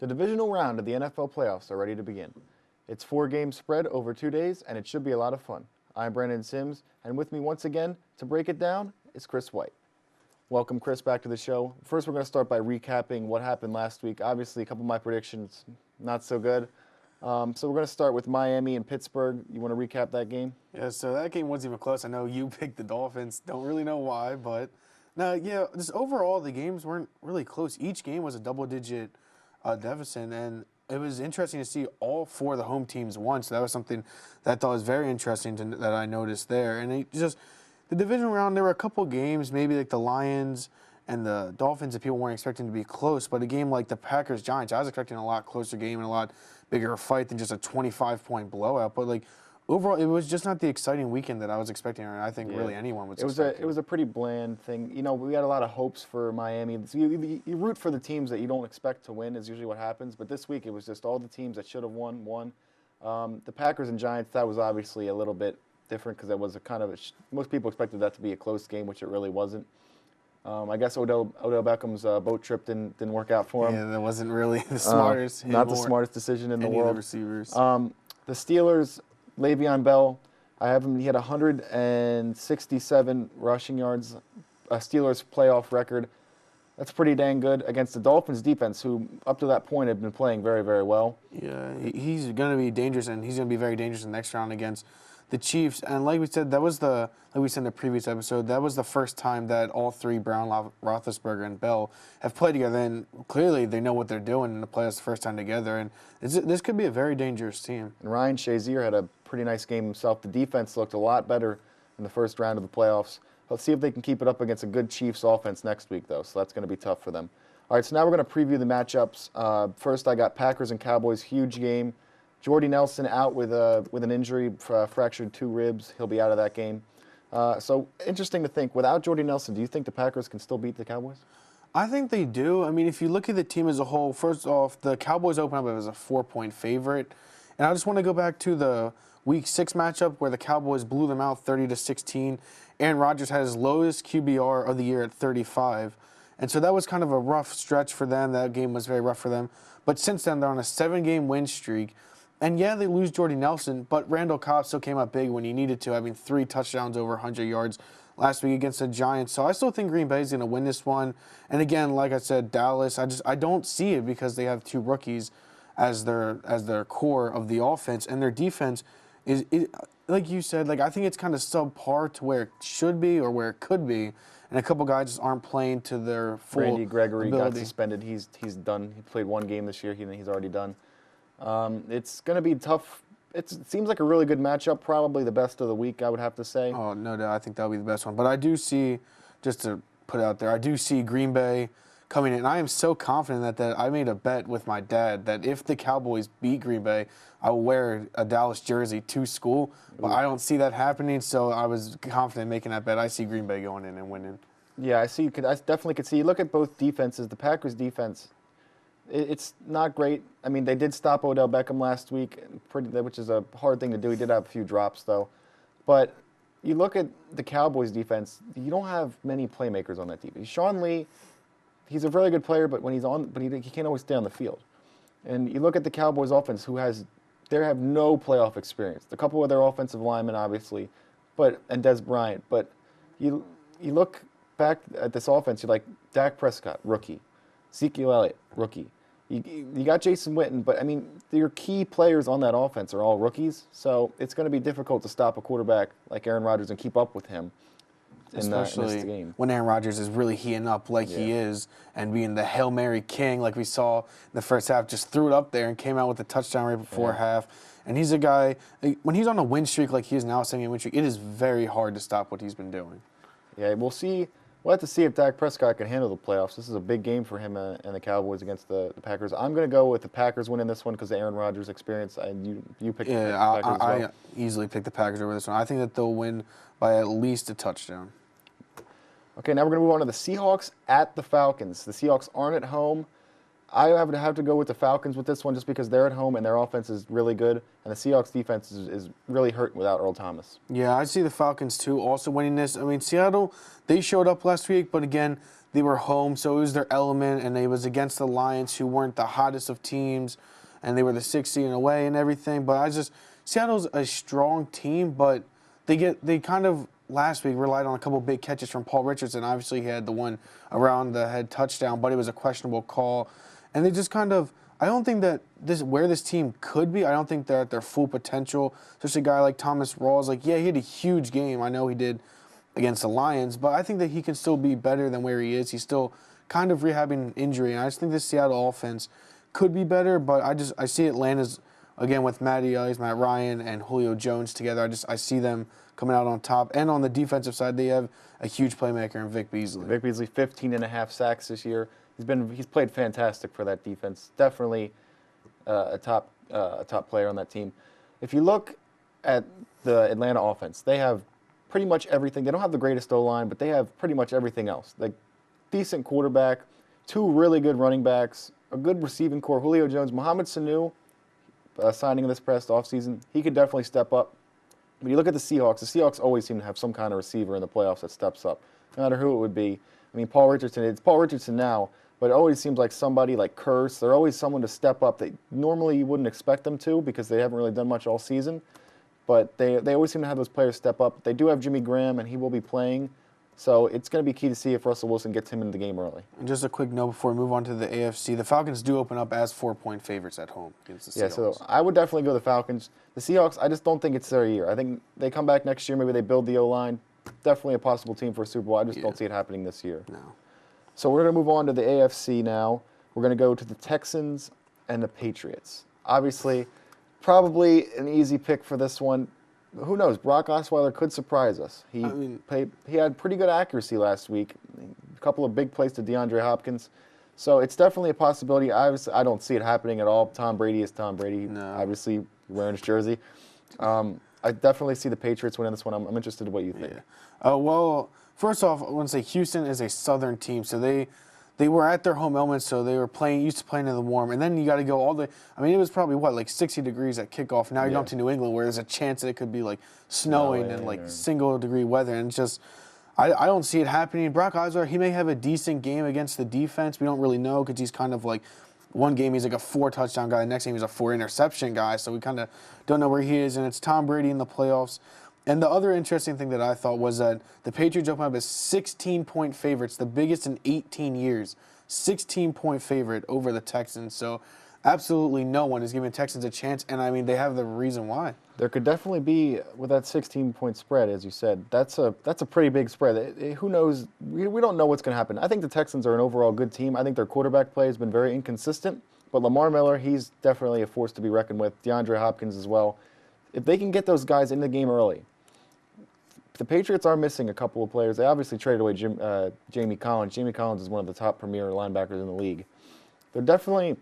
The divisional round of the NFL playoffs are ready to begin. It's 4 games spread over 2 days, and it should be a lot of fun. I'm Brandon Sims, and with me once again to break it down is Chris White. Welcome, Chris, back to the show. First, we're going to start by recapping what happened last week. Obviously, a couple of my predictions, not so good. So we're going to start with Miami and Pittsburgh. You want to recap that game? Yeah, so that game wasn't even close. I know you picked the Dolphins. Don't really know why, but no, yeah, just overall, the games weren't really close. Each game was a double-digit deficit, and it was interesting to see all 4 of the home teams won. So that was something that I thought was very interesting that I noticed there. And it just the divisional round, there were a couple games, maybe like the Lions and the Dolphins, that people weren't expecting to be close. But a game like the Packers-Giants, I was expecting a lot closer game and a lot bigger fight than just a 25-point blowout. But like overall, it was just not the exciting weekend that I was expecting, or I think really anyone was expecting. It was a pretty bland thing. You know, we had a lot of hopes for Miami. So you root for the teams that you don't expect to win is usually what happens. But this week it was just all the teams that should have won. The Packers and Giants, that was obviously a little bit different because it was a kind of most people expected that to be a close game, which it really wasn't. I guess Odell Beckham's boat trip didn't work out for him. Yeah, that wasn't really the smartest. Not the smartest decision in the world. Of the receivers. The Steelers, Le'Veon Bell, he had 167 rushing yards, a Steelers playoff record. That's pretty dang good against the Dolphins defense, who up to that point had been playing very, very well. Yeah, he's going to be dangerous, and he's going to be very dangerous in the next round against the Chiefs. And like we said, like we said in the previous episode, that was the first time that all 3, Brown, Roethlisberger, and Bell, have played together. And clearly they know what they're doing in the playoffs the first time together. And this could be a very dangerous team. And Ryan Shazier had a pretty nice game himself. The defense looked a lot better in the first round of the playoffs. Let's see if they can keep it up against a good Chiefs offense next week, though. So that's going to be tough for them. All right, so now we're going to preview the matchups. First, I got Packers and Cowboys, huge game. Jordy Nelson out with an injury, fractured 2 ribs. He'll be out of that game. So interesting to think. Without Jordy Nelson, do you think the Packers can still beat the Cowboys? I think they do. I mean, if you look at the team as a whole, first off, the Cowboys open up as a 4-point favorite. And I just want to go back to the Week 6 matchup where the Cowboys blew them out 30-16. Aaron Rodgers had his lowest QBR of the year at 35. And so that was kind of a rough stretch for them. That game was very rough for them. But since then, they're on a 7-game win streak. And yeah, they lose Jordy Nelson, but Randall Cobb still came up big when he needed to, having 3 touchdowns over 100 yards last week against the Giants. So I still think Green Bay is going to win this one. And again, like I said, Dallas, I don't see it because they have 2 rookies as their core of the offense, and their defense is like you said, like I think it's kind of subpar to where it should be or where it could be. And a couple guys just aren't playing to their full Randy Gregory ability. got suspended. He's done. He played 1 game this year. He's already done. It's going to be tough. It seems like a really good matchup, probably the best of the week, I would have to say. Oh, no doubt. I think that'll be the best one. But I do see, just to put it out there, I do see Green Bay coming in. I am so confident that I made a bet with my dad that if the Cowboys beat Green Bay, I will wear a Dallas jersey to school. But I don't see that happening, so I was confident in making that bet. I see Green Bay going in and winning. Yeah, I definitely could see. You look at both defenses. The Packers' defense, it's not great. I mean, they did stop Odell Beckham last week, which is a hard thing to do. He did have a few drops, though. But you look at the Cowboys' defense, you don't have many playmakers on that defense. Sean Lee, he's a very good player, but when he's on, he can't always stay on the field. And you look at the Cowboys' offense, they have no playoff experience. A couple of their offensive linemen, obviously, and Des Bryant. But you look back at this offense, you're like, Dak Prescott, rookie. Ezekiel Elliott, rookie. You got Jason Witten, but, I mean, your key players on that offense are all rookies, so it's going to be difficult to stop a quarterback like Aaron Rodgers and keep up with him Especially in this game. When Aaron Rodgers is really heating up like he is and being the Hail Mary king like we saw in the first half, just threw it up there and came out with a touchdown right before half. And he's a guy, when he's on a win streak like he is now, a win streak, it is very hard to stop what he's been doing. Yeah, we'll see. We'll have to see if Dak Prescott can handle the playoffs. This is a big game for him and the Cowboys against the Packers. I'm going to go with the Packers winning this one because of Aaron Rodgers' experience. You picked the Packers as well. I easily picked the Packers over this one. I think that they'll win by at least a touchdown. Okay, now we're going to move on to the Seahawks at the Falcons. The Seahawks aren't at home. I would have to go with the Falcons with this one just because they're at home and their offense is really good, and the Seahawks defense is really hurting without Earl Thomas. Yeah, I see the Falcons, too, also winning this. I mean, Seattle, they showed up last week, but again, they were home, so it was their element, and it was against the Lions, who weren't the hottest of teams, and they were the 6th seed in a way and everything. But Seattle's a strong team, but they kind of last week relied on a couple big catches from Paul Richardson. Obviously, he had the one around the head touchdown, but it was a questionable call, and they just kind of. I don't think that where this team could be. I don't think they're at their full potential. Especially a guy like Thomas Rawls. Like, yeah, he had a huge game. I know he did against the Lions, but I think that he can still be better than where he is. He's still kind of rehabbing an injury, and I just think this Seattle offense could be better. But I see Atlanta's again with Matty Ice, Matt Ryan, and Julio Jones together. I see them coming out on top. And on the defensive side, they have a huge playmaker in Vic Beasley. Vic Beasley, 15.5 sacks this year. He's played fantastic for that defense. Definitely a top player on that team. If you look at the Atlanta offense, they have pretty much everything. They don't have the greatest O-line, but they have pretty much everything else. Like decent quarterback, 2 really good running backs, a good receiving core. Julio Jones, Mohamed Sanu, signing this past offseason, he could definitely step up. But you look at the Seahawks always seem to have some kind of receiver in the playoffs that steps up, no matter who it would be. I mean, it's Paul Richardson now, but it always seems like somebody like Curse. They're always someone to step up that normally you wouldn't expect them to because they haven't really done much all season. But they always seem to have those players step up. They do have Jimmy Graham, and he will be playing. So it's going to be key to see if Russell Wilson gets him into the game early. And just a quick note before we move on to the AFC. The Falcons do open up as 4-point favorites at home against the Seahawks. Yeah, so I would definitely go the Falcons. The Seahawks, I just don't think it's their year. I think they come back next year. Maybe they build the O-line. Definitely a possible team for a Super Bowl. I just don't see it happening this year. No. So we're going to move on to the AFC now. We're going to go to the Texans and the Patriots. Obviously, probably an easy pick for this one. Who knows? Brock Osweiler could surprise us. He had pretty good accuracy last week. A couple of big plays to DeAndre Hopkins. So it's definitely a possibility. I don't see it happening at all. Tom Brady is Tom Brady, obviously wearing his jersey. I definitely see the Patriots winning this one. I'm interested in what you think. Yeah. Well, first off, I want to say Houston is a Southern team, so they were at their home element, so they were used to playing in the warm. And then you got to go it was probably, like 60 degrees at kickoff. Now you're going to New England where there's a chance that it could be, like, snowing and, single-degree weather. And it's just, I don't see it happening. Brock Osweiler, he may have a decent game against the defense. We don't really know because he's kind of like, one game he's like a 4-touchdown guy. The next game he's a 4-interception guy. So we kind of don't know where he is. And it's Tom Brady in the playoffs. And the other interesting thing that I thought was that the Patriots opened up as 16-point favorites, the biggest in 18 years. 16-point favorite over the Texans. So absolutely no one is giving the Texans a chance, and, I mean, they have the reason why. There could definitely be, with that 16-point spread, as you said, that's a pretty big spread. Who knows? We don't know what's going to happen. I think the Texans are an overall good team. I think their quarterback play has been very inconsistent, but Lamar Miller, he's definitely a force to be reckoned with. DeAndre Hopkins as well. If they can get those guys in the game early, the Patriots are missing a couple of players. They obviously traded away Jamie Collins. Jamie Collins is one of the top premier linebackers in the league. They're definitely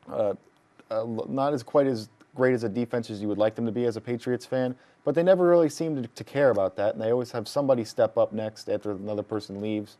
not quite as great as a defense as you would like them to be as a Patriots fan, but they never really seem to care about that, and they always have somebody step up next after another person leaves.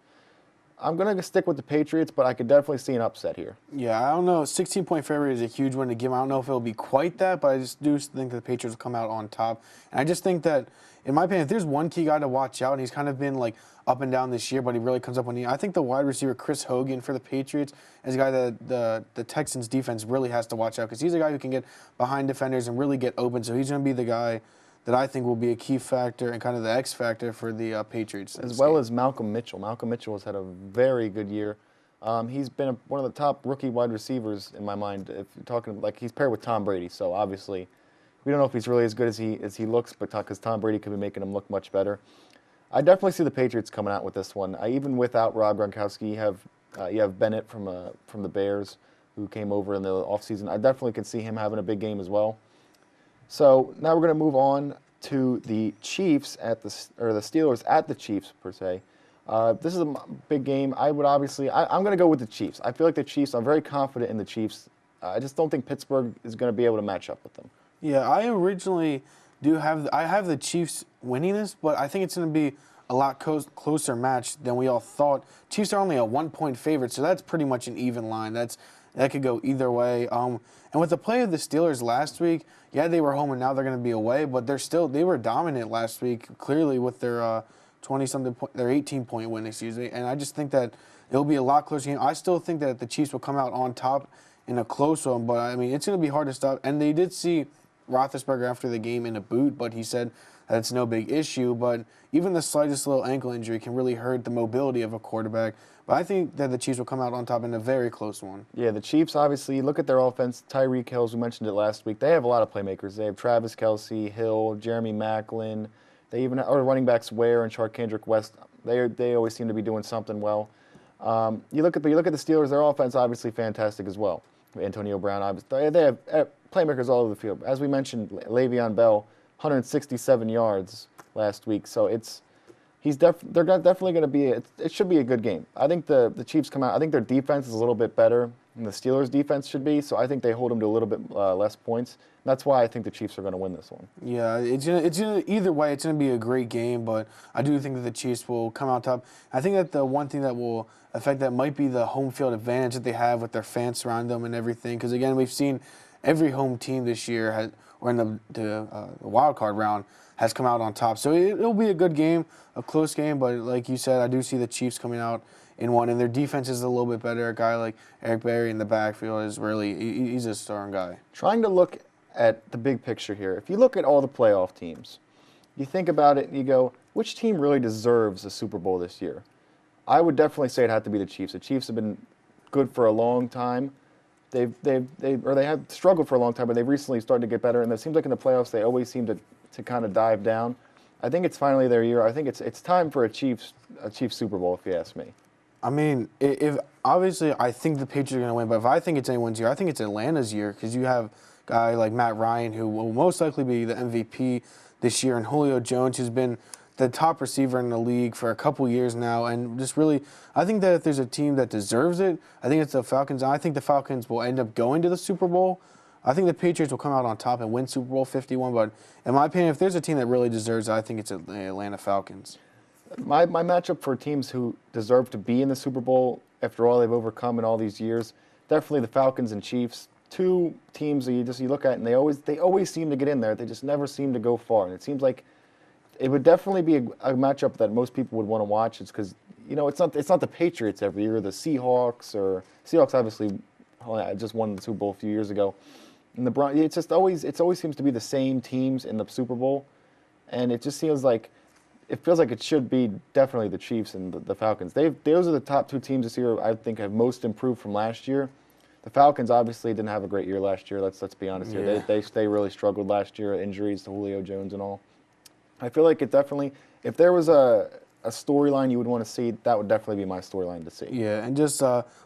I'm going to stick with the Patriots, but I could definitely see an upset here. Yeah, I don't know. 16-point favorite is a huge one to give. I don't know if it'll be quite that, but I just do think that the Patriots will come out on top. And I just think that, in my opinion, if there's one key guy to watch out, and he's kind of been like up and down this year, but he really comes up I think the wide receiver Chris Hogan for the Patriots is a guy that the Texans defense really has to watch out because he's a guy who can get behind defenders and really get open. So he's going to be the guy that I think will be a key factor and kind of the X factor for the Patriots. As well as Malcolm Mitchell. Malcolm Mitchell has had a very good year. He's been one of the top rookie wide receivers in my mind. If you're talking, like, he's paired with Tom Brady, so obviously we don't know if he's really as good as he looks, but because Tom Brady could be making him look much better. I definitely see the Patriots coming out with this one. Even without Rob Gronkowski, you have Bennett from the Bears who came over in the offseason. I definitely can see him having a big game as well. So now we're going to move on to the Chiefs the Steelers at the Chiefs per se. This is a big game. I'm going to go with the Chiefs. I feel like the Chiefs. I'm very confident in the Chiefs. I just don't think Pittsburgh is going to be able to match up with them. Yeah, I originally have the Chiefs winning this, but I think it's going to be a lot closer match than we all thought. Chiefs are only a 1-point favorite, so that's pretty much an even line. That could go either way. And with the play of the Steelers last week, yeah, they were home and now they're going to be away, but they were dominant last week, clearly with their 20-something point, their 18-point win, excuse me. And I just think that it'll be a lot closer game. I still think that the Chiefs will come out on top in a close one, but I mean, it's going to be hard to stop. And they did see Roethlisberger after the game in a boot, but he said that it's no big issue. But even the slightest little ankle injury can really hurt the mobility of a quarterback. But I think that the Chiefs will come out on top in a very close one. Yeah, the Chiefs, obviously, look at their offense. Tyreek Hill, we mentioned it last week. They have a lot of playmakers. They have Travis Kelce, Hill, Jeremy Maclin. They even have running backs Ware and Charkandrick West. They always seem to be doing something well. You look at the Steelers. Their offense obviously fantastic as well. Antonio Brown, obviously, they have playmakers all over the field. As we mentioned, Le'Veon Bell, 167 yards last week. So they're definitely going to be. It should be a good game. I think the Chiefs come out. I think their defense is a little bit better than the Steelers' defense should be. So I think they hold them to a little bit less points. That's why I think the Chiefs are going to win this one. Yeah, it's gonna either way, it's gonna be a great game, but I do think that the Chiefs will come out top. I think that the one thing that will affect that might be the home field advantage that they have with their fans surrounding them and everything. Because again, we've seen every home team this year or in the wild card round has come out on top. So it'll be a good game, a close game. But like you said, I do see the Chiefs coming out in one, and their defense is a little bit better. A guy like Eric Berry in the backfield is he's a strong guy. Trying to look at the big picture here. If you look at all the playoff teams, you think about it and you go, which team really deserves a Super Bowl this year? I would definitely say it had to be the Chiefs. The Chiefs have been good for a long time. They have struggled for a long time, but they've recently started to get better. And it seems like in the playoffs they always seem to kind of dive down. I think it's finally their year. I think it's time for a Chiefs Super Bowl, if you ask me. I mean, if obviously I think the Patriots are going to win, but if I think it's anyone's year, I think it's Atlanta's year because you have a guy like Matt Ryan who will most likely be the MVP this year, and Julio Jones, who's been the top receiver in the league for a couple years now, and just really, I think that if there's a team that deserves it, I think it's the Falcons. I think the Falcons will end up going to the Super Bowl. I think the Patriots will come out on top and win Super Bowl 51, but in my opinion, if there's a team that really deserves it, I think it's the Atlanta Falcons. My matchup for teams who deserve to be in the Super Bowl after all they've overcome in all these years, definitely the Falcons and Chiefs. Two teams that you look at and they always seem to get in there. They just never seem to go far, and it seems like it would definitely be a matchup that most people would want to watch. It's because it's not the Patriots every year, the Seahawks obviously just won the Super Bowl a few years ago, and the Browns. It always seems to be the same teams in the Super Bowl, and it just feels like it should be definitely the Chiefs and the Falcons. Those are the top two teams this year. I think have most improved from last year. The Falcons obviously didn't have a great year last year. Let's be honest here. They really struggled last year, injuries to Julio Jones and all. I feel like it definitely, if there was a storyline you would want to see, that would definitely be my storyline to see. Yeah, and just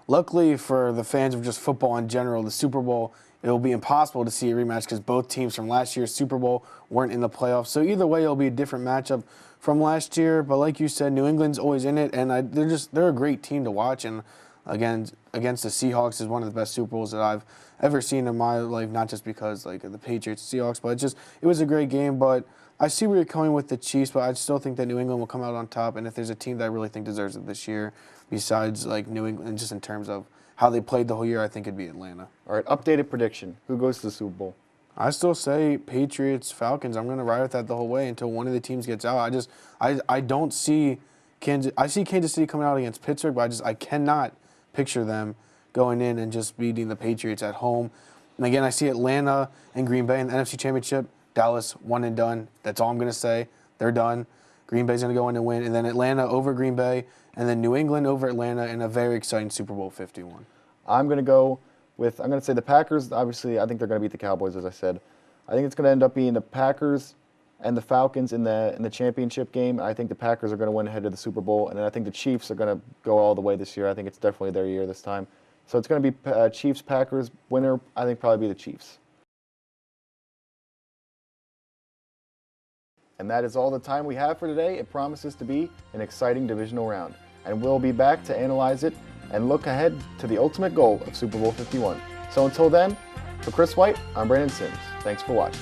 luckily for the fans of just football in general, the Super Bowl, it will be impossible to see a rematch because both teams from last year's Super Bowl weren't in the playoffs. So either way, it'll be a different matchup from last year. But like you said, New England's always in it, and they're a great team to watch. And again, against the Seahawks is one of the best Super Bowls that I've ever seen in my life. Not just because like the Patriots, Seahawks, but it was a great game. But I see where you're going with the Chiefs, but I still think that New England will come out on top. And if there's a team that I really think deserves it this year, besides like New England, just in terms of how they played the whole year, I think it'd be Atlanta. All right, updated prediction. Who goes to the Super Bowl? I still say Patriots, Falcons. I'm going to ride with that the whole way until one of the teams gets out. I don't see Kansas. I see Kansas City coming out against Pittsburgh, but I cannot picture them going in and just beating the Patriots at home. And again, I see Atlanta and Green Bay in the NFC Championship. Dallas, one and done. That's all I'm going to say. They're done. Green Bay's going to go in and win. And then Atlanta over Green Bay. And then New England over Atlanta in a very exciting Super Bowl 51. I'm going to say the Packers. Obviously, I think they're going to beat the Cowboys, as I said. I think it's going to end up being the Packers and the Falcons in the championship game. I think the Packers are going to win ahead of the Super Bowl. And then I think the Chiefs are going to go all the way this year. I think it's definitely their year this time. So it's going to be Chiefs-Packers. Winner, I think, probably be the Chiefs. And that is all the time we have for today. It promises to be an exciting divisional round. And we'll be back to analyze it and look ahead to the ultimate goal of Super Bowl 51. So until then, for Chris White, I'm Brandon Sims. Thanks for watching.